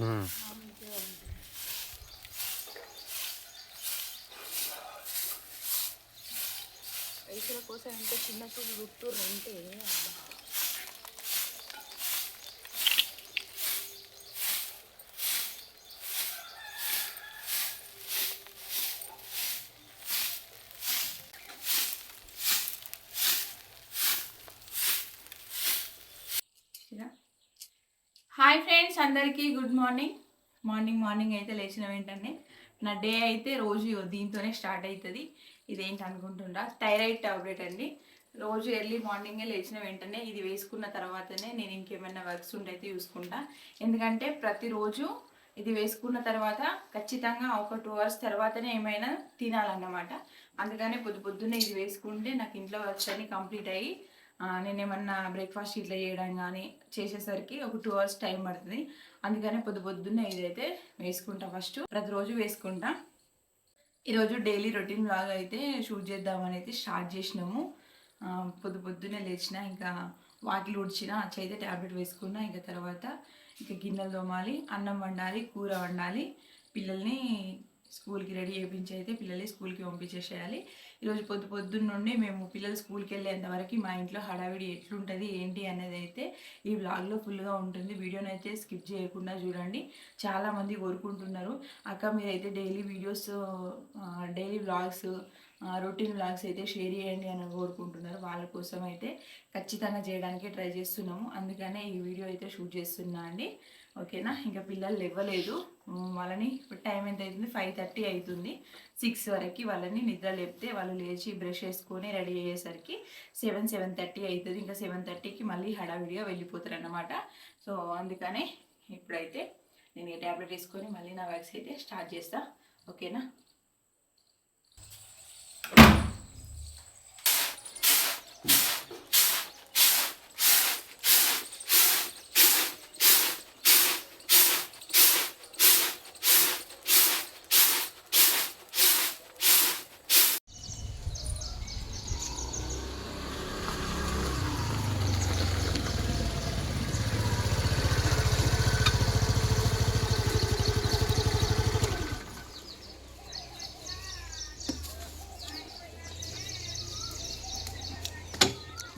రైతుల కోసం ఎంత చిన్న చూపు గుర్తుర్రు అంటే హాయ్ ఫ్రెండ్స్, అందరికీ గుడ్ మార్నింగ్. మార్నింగ్ అయితే లేచిన వెంటనే నా డే అయితే రోజు దీంతోనే స్టార్ట్ అవుతుంది. ఇదేంటి అనుకుంటుండ్రా, థైరాయిడ్ టాబ్లెట్ అండి. రోజు ఎర్లీ మార్నింగే లేచిన వెంటనే ఇది వేసుకున్న తర్వాతనే నేను ఇంకేమైనా వర్క్స్ ఉంటే అయితే చూసుకుంటా. ఎందుకంటే ప్రతిరోజు ఇది వేసుకున్న తర్వాత ఖచ్చితంగా ఒక 2 hours తర్వాతనే ఏమైనా తినాలన్నమాట. అందుకనే పొద్దున్నే ఇది వేసుకుంటే నాకు ఇంట్లో వర్క్స్ అన్ని కంప్లీట్ అయ్యి నేనేమన్నా బ్రేక్ఫాస్ట్ ఇట్లా చేయడం కానీ చేసేసరికి ఒక 2 hours టైం పడుతుంది. అందుకనే పొద్దున్నే ఇదైతే వేసుకుంటా. ఫస్ట్ ప్రతిరోజు వేసుకుంటా. ఈరోజు డైలీ రొటీన్ లాగా అయితే షూట్ చేద్దామని అయితే స్టార్ట్ చేసినాము. పొద్దున్నే లేచిన, ఇంకా వాకిలు ఉడిచిన, అయితే ట్యాబ్లెట్ వేసుకున్నా. ఇంకా తర్వాత ఇంకా గిన్నెలు తోమాలి, అన్నం వండాలి, కూర వండాలి, పిల్లల్ని స్కూల్కి రెడీ చేయించి అయితే పిల్లల్ని స్కూల్కి పంపించేసేయాలి. ఈరోజు పొద్దున్న నుండి మేము పిల్లలు స్కూల్కి వెళ్ళేంతవరకు మా ఇంట్లో హడావిడి ఎట్లుంటుంది ఏంటి అనేది అయితే ఈ వ్లాగ్లో ఫుల్గా ఉంటుంది. వీడియోని అయితే స్కిప్ చేయకుండా చూడండి. చాలామంది కోరుకుంటున్నారు, అక్క మీరైతే daily videos, daily vlogs, routine vlogs అయితే షేర్ చేయండి అని కోరుకుంటున్నారు. వాళ్ళ కోసం అయితే ఖచ్చితంగా చేయడానికి ట్రై చేస్తున్నాము. అందుకనే ఈ వీడియో అయితే షూట్ చేస్తున్నా అండి. ఓకేనా. ఇంకా పిల్లలు లేవలేదు. వాళ్ళని టైం ఎంత అవుతుంది, 5:30 అవుతుంది. 6 వరకు వాళ్ళని నిద్ర లేపితే వాళ్ళు లేచి బ్రష్ చేసుకొని రెడీ అయ్యేసరికి 7:30 అవుతుంది. ఇంకా 7:30కి మళ్ళీ హడావిడిగా వెళ్ళిపోతారు అన్నమాట. సో అందుకనే ఇప్పుడైతే నేను ట్యాబ్లెట్ వేసుకొని మళ్ళీ నా వర్క్స్ అయితే స్టార్ట్ చేస్తా. ఓకేనా.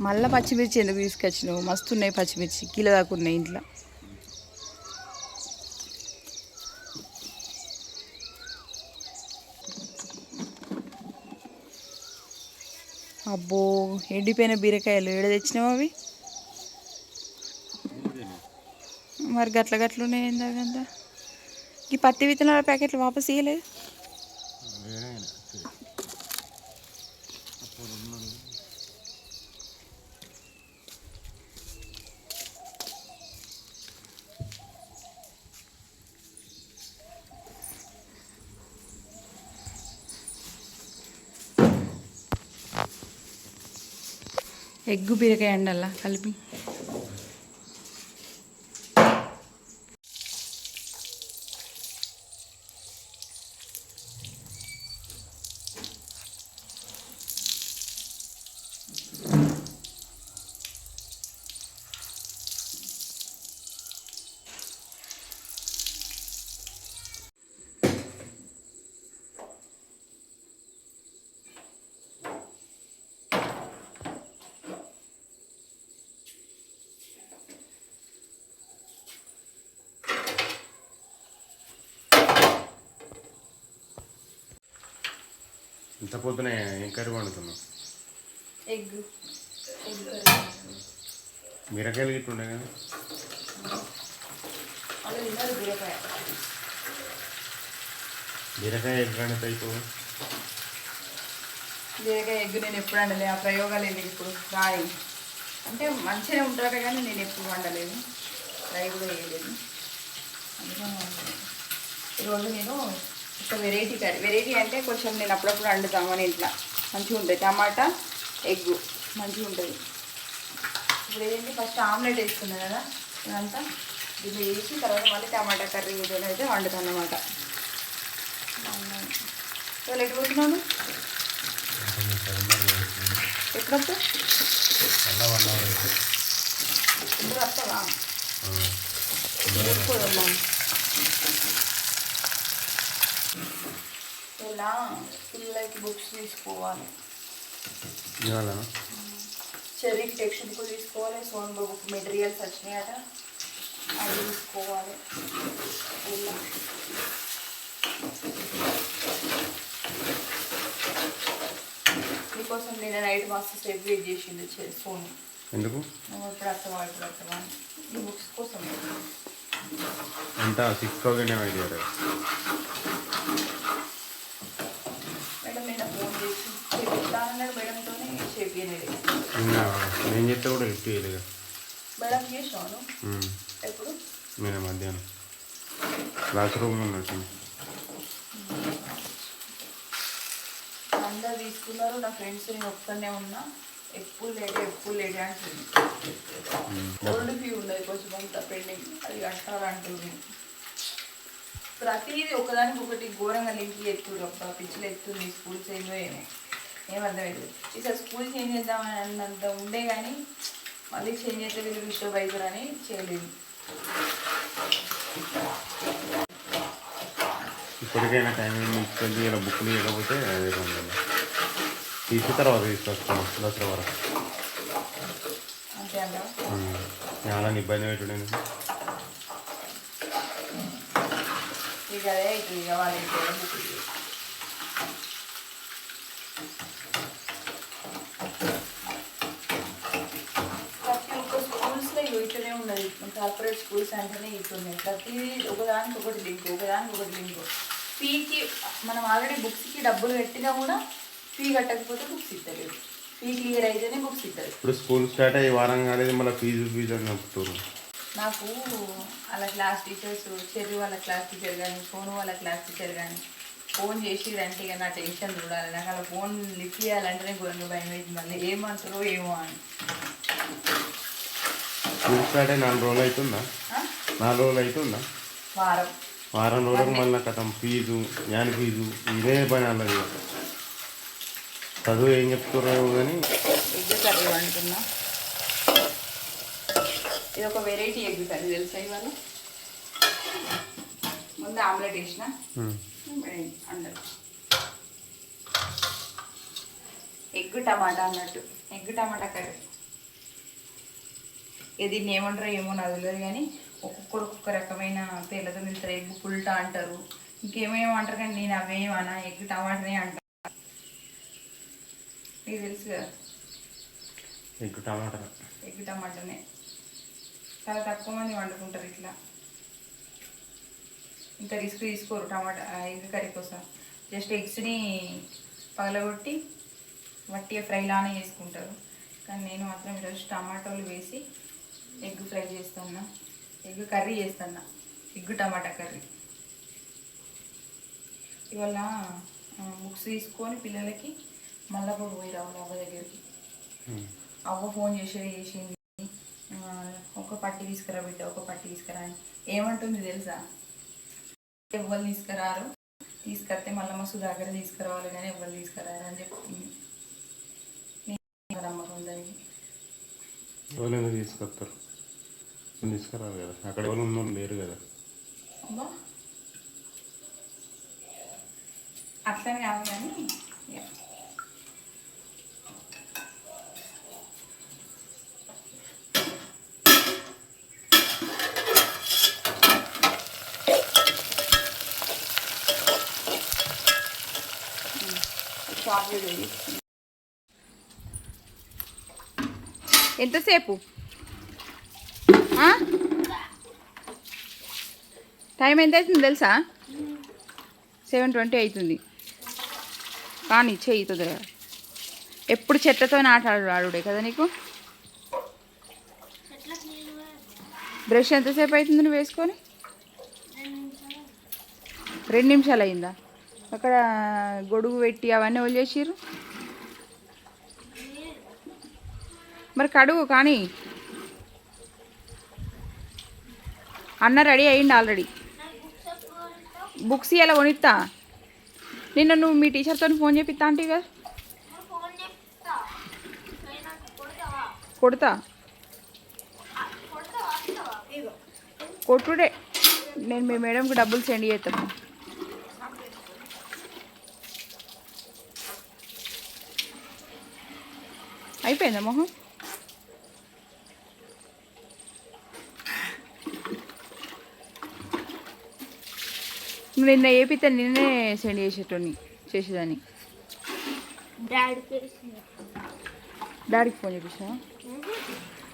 మళ్ళీ పచ్చిమిర్చి ఎందుకు తీసుకొచ్చినావు? మస్తు ఉన్నాయి పచ్చిమిర్చి, కిలో దాకా ఉన్నాయి ఇంట్లో. అబ్బో, ఎండిపోయిన బీరకాయలు ఏడ తెచ్చినావు అవి? మరి గట్లున్నాయి ఏందా? ఈ పత్తి విత్తనాల ప్యాకెట్లు వాపస్ ఇయ్యలేదు? ఎగ్గు బీరకాయ అండల్లా కలిపి. ఇంత పొద్దున ఏం కర్రీ వండుతున్నావు? ఎగ్. బీరకాయలు గిట్ల ఉండే కదా. బీరకాయ ఎగ్ వండితే అయిపోవు. బీరకాయ ఎగ్ నేను ఎప్పుడు వండలేదు. ఆ ప్రయోగాలు ఏంటి ఇప్పుడు రాయి అంటే మంచిగానే ఉంటారు కానీ నేను ఎప్పుడు వండలేదు, ట్రై కూడా వేయలేదు. అందుకని ఈరోజు నేను ఒక వెరైటీ అంటే కొంచెం నేను అప్పుడప్పుడు వండుతామని ఇంట్లో మంచిగా ఉంటుంది. టమాటా ఎగ్గు మంచిగా ఉంటుంది. ఇప్పుడు ఏంటి, ఫస్ట్ ఆమ్లెట్ వేసుకున్నాను కదా, ఇదంతా దీన్ని వేసి తర్వాత మళ్ళీ టమాటా కర్రీ అయితే వండుతాను అన్నమాట. సో ఎటు పోతున్నాను, ఎప్పుడప్పుడు ఇప్పుడు వస్తావా? వేసుకోదమ్మా. ఇలా పిల్లలకి బుక్స్ తీసుకోవాలి. ఇవాళ చెర్రీకి టెక్స్ట్ బుక్ తీసుకోవాలి. సోన్ బుక్ మెటీరియల్స్ వచ్చినాయట, అది తీసుకోవాలి. ఇలా మీకోసం నేను నైట్ మస్తు సేవ్ వెయిట్ చేసింది ఫోన్. ఎందుకు? ఇప్పుడు అర్థమా ఈ బుక్స్ కోసం ఎంత 6,000 ఐడియా. మేడం నేను ఫోన్ చేసి చేపిస్తానన్నాడు, మేడంతోనే చేపియలేదు. నేను చెప్తే కూడా లిఫ్ట్ చేయలేదు మేడం. చేసాను ఎప్పుడు? నేను మధ్యాహ్నం క్లాస్ రూమ్లో ఉన్నట్టు. అందరు తీసుకున్నారు, నా ఫ్రెండ్స్ నేను ఒక్కనే ఉన్నా. ఎప్పుడు లేట్ అంటుంది. ఓల్డ్ ఫీ ఉండదు కొంచెం అంత పెండింగ్, అది కట్టాలంటుంది. ప్రతిదీ ఒకదానికి ఒకటి ఘోరంగా లింక్ ఎత్తుడు. ఒక పిచ్చిలు ఎత్తుంది. స్కూల్ చేంజ్ ఏమర్థమైంది. ఈసారి స్కూల్ చేంజ్ చేద్దామని అన్నంత ఉండే కానీ మళ్ళీ చేంజ్ అయితే వీళ్ళు డిస్టర్బ్ అవుతారని చేయలేదు. ఇప్పటికైనా టైం ఇస్తుంది. ఇలా బుక్లు ఇవ్వకపోతే అదే తీసి తర్వాత తీసుకొస్తాను దసరా వరకు. అంతే అంట. చాలా ఇబ్బంది పెట్టడం ఇక అదే అవుతుంది. ఇక వాళ్ళ బుక్ ప్రతి ఒక్క స్కూల్స్లో ఇట్లనే ఉన్నది. కార్పొరేట్ స్కూల్స్ అంటేనే ఇట్లున్నాయి. ప్రతిదీ ఒకదానికి ఒకటి లింక్. ఫీకి మనం ఆల్రెడీ బుక్స్కి డబ్బులు పెట్టినా కూడా ఫీ కట్టకపోతే బుక్స్ ఇస్తలేదు. ఫీ క్లియర్ అయితేనే బుక్స్ ఇస్తారు. ఇప్పుడు స్కూల్ స్టార్ట్ అయ్యి వారం కాలేదు, మళ్ళీ ఫీజు అని చెప్తారు. నాకు వాళ్ళ క్లాస్ టీచర్స్, చెర్రీ వాళ్ళ క్లాస్ టీచర్ కానీ, సోను వాళ్ళ క్లాస్ టీచర్ కానీ ఫోన్ చేసిరంటే ఇక నా టెన్షన్ చూడాలి. నాకు అలా ఫోన్ లిఫ్ట్ చేయాలంటేనే ఘోరంగా భయం అవుతుంది. మళ్ళీ ఏమంటారో ఏమో అని. స్కూల్ స్టార్ట్ అయ్యి 4 రోజులు అవుతుందా? 4 రోజులు అవుతుందా? వారం రోజులకు మళ్ళీ కథం ఫీజు, యాన్ ఫీజు, ఇదే పని అన్నది. చదువు ఏం చెప్తున్నావు కానీ. ఎగ్ కర్రీ వండుతున్నా. ఇది ఒక వెరైటీ ఎగ్ కర్రీ తెలుసా. ఇవాళ ముందు ఆమ్లెట్ వేసిన అందరు ఎగ్ టమాటా అన్నట్టు. ఎగ్ టమాటా కర్రీ. దీన్ని ఏమంటారో ఏమో నాకు తెలియదు కానీ ఒక్కొక్క రకమైన పేర్లతో తింటారు. ఎగ్ పుల్టా అంటారు, ఇంకేమేమో అంటారు. కానీ నేను అవేమన్నా ఎగ్ టమాటానే అంటాను. మీకు తెలుసు కదా. ఎగ్ టమాటానే. చాలా తక్కువ మంది వండుకుంటారు ఇట్లా. ఇంకా రిస్క్ తీసుకోరు టమాటా ఎగ్ కర్రీ కోసం. జస్ట్ ఎగ్స్ని పగలగొట్టి వట్టి ఫ్రైలానే చేసుకుంటారు. కానీ నేను మాత్రం ఈరోజు టమాటోలు వేసి ఎగ్ ఫ్రై చేస్తున్నా. ఎగ్ కర్రీ చేస్తున్నా. ఎగ్ టమాటా కర్రీ. ఇవాళ బుక్స్ తీసుకొని పిల్లలకి మళ్ళీ పోయి రావాలి అవ్వ దగ్గరికి. అవ్వ ఫోన్ చేసింది, ఒక పట్టి తీసుకురా బిడ్డ, ఒక పట్టి తీసుకురా అని. ఏమంటుంది తెలుసా? ఎవ్వరు తీసుకురారు, తీసుకొస్తే మళ్ళీ మా సుధాకర్ తీసుకురావాలి కానీ ఎవ్వరు తీసుకురారు అని చెప్తుంది. నమ్మకం దానికి. ఎవరు తీసుకొస్తారు? తీసుకురారు కదా, అక్కడ ఎవరు ఉన్న లేరు కదా. అబ్బా అట్లనే కాదు కానీ ఎంతసేపు? టైం ఎంత అవుతుంది తెలుసా? 7:20 అవుతుంది. కానీ చెయ్యి తొందరగా. ఎప్పుడు చెత్తతో ఆడుడే కదా నీకు. బ్రష్ ఎంతసేపు అవుతుంది నువ్వు వేసుకొని? 2 నిమిషాలు అయిందా? అక్కడ గొడుగు పెట్టి అవన్నీ వదిలేసిర్రు. మరి కడుగు కానీ. అన్న రెడీ అయ్యిండు ఆల్రెడీ. బుక్స్ ఇలా కొనిస్తా. నిన్న నువ్వు మీ టీచర్తో ఫోన్ చేపిస్తా అంటే కదా. కొడతా కొట్టుడే. నేను మీ మేడంకి డబ్బులు సెండ్ చేస్తాను. అయిపోయిందా మొహం? నువ్వు నిన్న ఏపితే నిన్నే సెండ్ చేసేదాన్ని. డాడీకి ఫోన్ చేపించావా?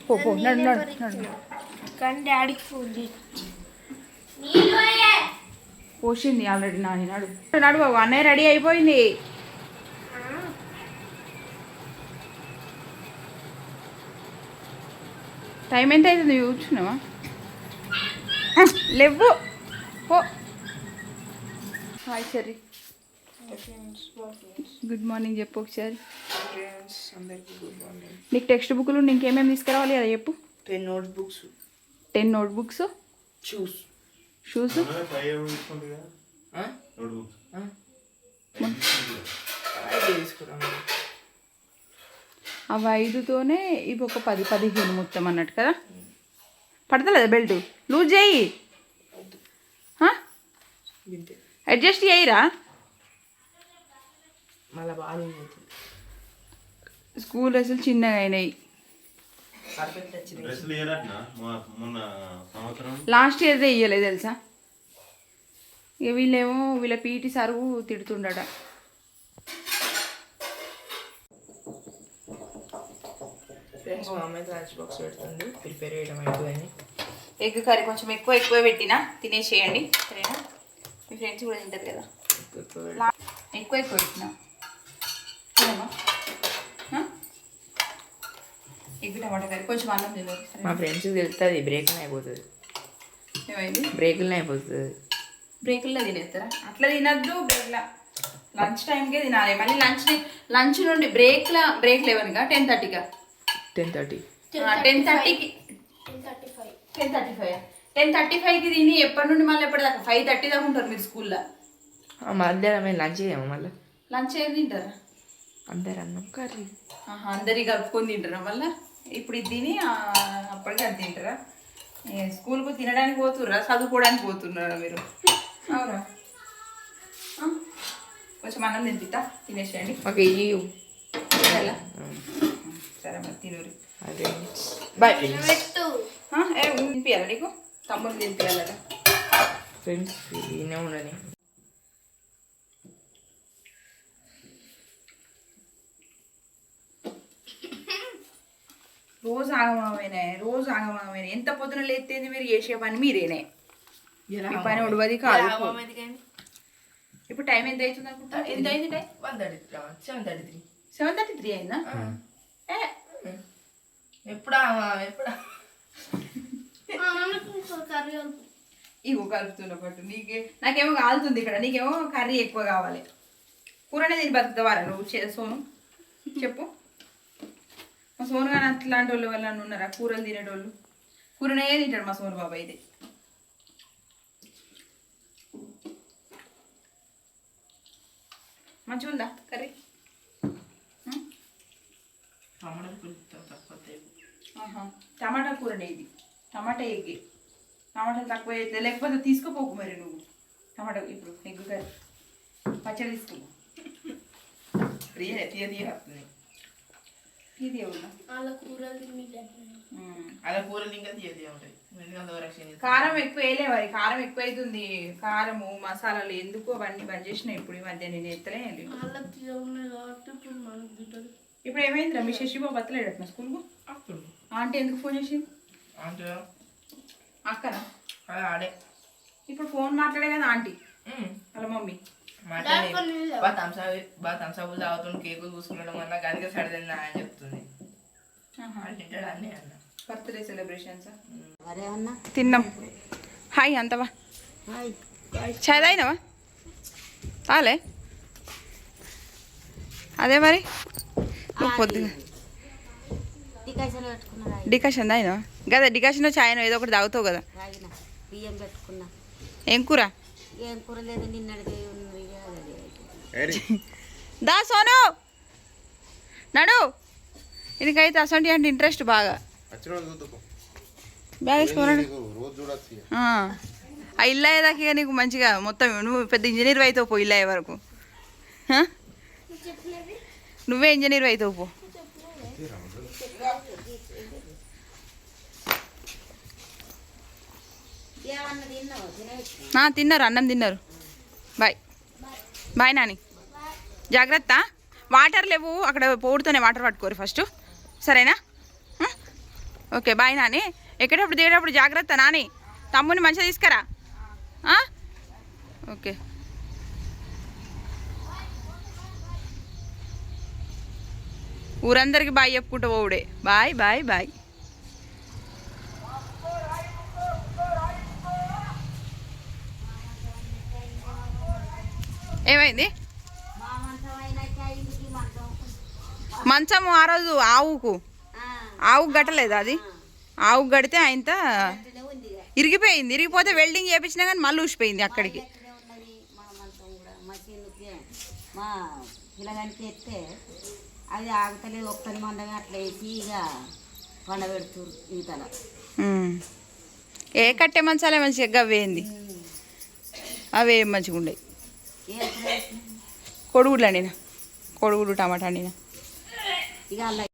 పో నడు నడు నడు. కానీ డాడీకి ఫోన్ చేసి పోసింది ఆల్రెడీ. నాని నడు నడు బాబు, అన్నయ్య రెడీ అయిపోయింది. టైం ఎంత అవుతుంది కూర్చున్నావా? లేవు పో. హాయ్ సరే, గుడ్ మార్నింగ్ చెప్పు ఒకసారి. నీకు టెక్స్ట్ బుక్లు ఇంకేమేమి తీసుకురావాలి కదా చెప్పు. 10 నోట్బుక్స్, 10 నోట్బుక్స్, షూస్. అవి 5తోనే ఇవి ఒక 10-15 మొత్తం అన్నట్టు కదా. పడతలేదా బెల్ట్? లూజ్ చేయి, అడ్జస్ట్ చేయరా. మళ్ళీ బాగా స్కూల్ డ్రెస్సులు చిన్నగా అయినాయి. లాస్ట్ ఇయర్దే ఇయ్యలేదు తెలుసా. ఇక వీళ్ళేమో వీళ్ళ పీటీ సరువు తిడుతుండట. ఫ్రెండ్స్ మా అమ్మాయి లంచ్ బాక్స్ పెడుతుంది, ప్రిపేర్ చేయడం అయిపోయింది. ఎగ్ కర్రీ కొంచెం ఎక్కువ పెట్టినా తినేసేయండి సరేనా. మీ ఫ్రెండ్స్ కూడా తింటారు కదా. ఎక్కువ పెట్టినా ఎగ్ టమాటా కర్రీ కొంచెం అన్నం తినరు. మా ఫ్రెండ్స్కి తెలుస్తుంది బ్రేక్లో అయిపోతుంది. ఏమైంది? బ్రేకుల్లో అయిపోతుంది. బ్రేకుల్లో తినేస్తారా? అట్లా తినద్దు. బ్రేక్లా లంచ్ టైంకే తినాలి. మళ్ళీ లంచ్ నుండి బ్రేక్ 11గా 10:30గా 10:30 10:30కి 10:35కి తిని ఎప్పటి నుండి మళ్ళీ ఎప్పటిదాకా 5:30 దాకా ఉంటారు మీరు స్కూల్లో. మధ్యాహ్నం మేము లంచ్ చేయము. మళ్ళీ లంచ్ ఏం తింటారా? అందరు అన్నం కర్రీ. అందరికి కలుపుకొని తింటారా మళ్ళీ? ఇప్పుడు ఇది తిని అప్పటికి అది తింటారా? స్కూల్కు తినడానికి పోతుర్రా చదువుకోవడానికి పోతున్నారా మీరు? అవునా? కొంచెం అన్నం తింపిస్తా, తినేసేయండి. మాకు ఇయ్యు. సరే మరి తినూరి. అదే బాయ్ తినిపించాలా నీకు? తమ్ముడు తినిపించాలట. ఫ్రెండ్స్ ఈయనే ఉండని. రోజు ఆగమామైనా ఎంత పొద్దున లేతేంది మీరు చేసే పని మీరేనే. మీ పని ఉడవది కాదు. ఇప్పుడు టైం ఎంత అవుతుంది అనుకుంటా? ఎంత అయింది టైం? 7:33 అయిందా? ఎప్పుడా ఇగో కలుపుతున్న పట్టు. నాకేమో కాలుతుంది ఇక్కడ, నీకేమో కర్రీ ఎక్కువ కావాలి. కూరనే తిని బతుకుతావారా నువ్వు సోను? చెప్పు. మా సోను కానీ అట్లాంటి వాళ్ళు వాళ్ళని ఉన్నారా కూరలు తినేటోళ్ళు? కూరనే తింటాడు మా సోను బాబా. ఇది మంచిగా ఉందా కర్రీ? టమాటా కూరనే ఇది. టమాటా ఎగ్గి. టమాటాలు తక్కువ అయితే లేకపోతే తీసుకుపోకు మరి నువ్వు. టమాటా ఇప్పుడు ఎగ్ కర్రీ పచ్చడి తీసుకో. తీయ ఉన్నా అలా కూరలు ఇంకా తీయది ఉంటాయి. కారం ఎక్కువ వేయలే మరి. కారం ఎక్కువ అవుతుంది. కారము మసాలాలు ఎందుకు అవన్నీ బంద్ చేసిన ఇప్పుడు ఈ మధ్య. నేను ఎత్తలే. ఇప్పుడు ఏమైందిరా మీ శశిబాబు బతలేడు స్కూల్కు? ఆంటీ ఎందుకు ఫోన్ చేసింది? అక్కనా? ఇప్పుడు ఫోన్ మాట్లాడే కదా ఆంటీ వాళ్ళ మమ్మీ. థమ్సప్ తాగుతుంది, కేకులు చూసుకున్నాడు వల్ల గదిగా సడదండి అని చెప్తుంది. బర్త్డే సెలబ్రేషన్స్ తిన్నాం. హాయ్ అంతవా చాయ్ తాగినావా? తాలే అదే మరి నువ్వు పొద్దుగా డికాషన్ తాగినావా కదా? డికాషన్ చాయ్ ఏదో ఒకటి తాగుతావు కదా. ఏం కూర? దా సోను నడు. ఇదికైతే అసంటి అంటే ఇంట్రెస్ట్ బాగా. బ్యాగ్ వేసుకోనండి. ఆ ఇల్లు అయ్యేదాకా ఇక నీకు మంచిగా మొత్తం నువ్వు పెద్ద ఇంజనీర్ అవుతావు పో ఇల్లు అయ్యే వరకు హ? నువ్వే ఇంజనీర్ అవుతావు పో. తిన్నారు అన్నం తిన్నారు. బాయ్ బాయ్ నాని, జాగ్రత్త. వాటర్ లేవు అక్కడ, పోడుతోనే వాటర్ పట్టుకోరు ఫస్ట్, సరేనా? Okay bye Nani. ఎక్కడప్పుడు దిగేటప్పుడు జాగ్రత్త నాని. తమ్ముని మంచిగా తీసుకురా. ఓకే. ఊరందరికి బాయ్ చెప్పుకుంటూ పోవుడే. Bye bye bye. ఏమైంది? మంచము ఆ రోజు ఆవుకు గట్టలేదు, అది ఆవుకు గడితే ఆయనతో ఇరిగిపోయింది. ఇరిగిపోతే వెల్డింగ్ చేయించినా కానీ మళ్ళీ ఊసిపోయింది అక్కడికి. పిల్లగానికి ఎత్తే అది ఆగుతలేదు, ఒక్కని మందమే అట్లా వేసి ఇక పండబెడుతురు ఈతల. ఏ కట్టె మంచాలే మంచిగా గవ్వేంది, అవే మంచిగా ఉండేవి. కొడుగుడ్లు అండినా, కొడుగుడ్లు టమాటా అండినా. ఇక అలా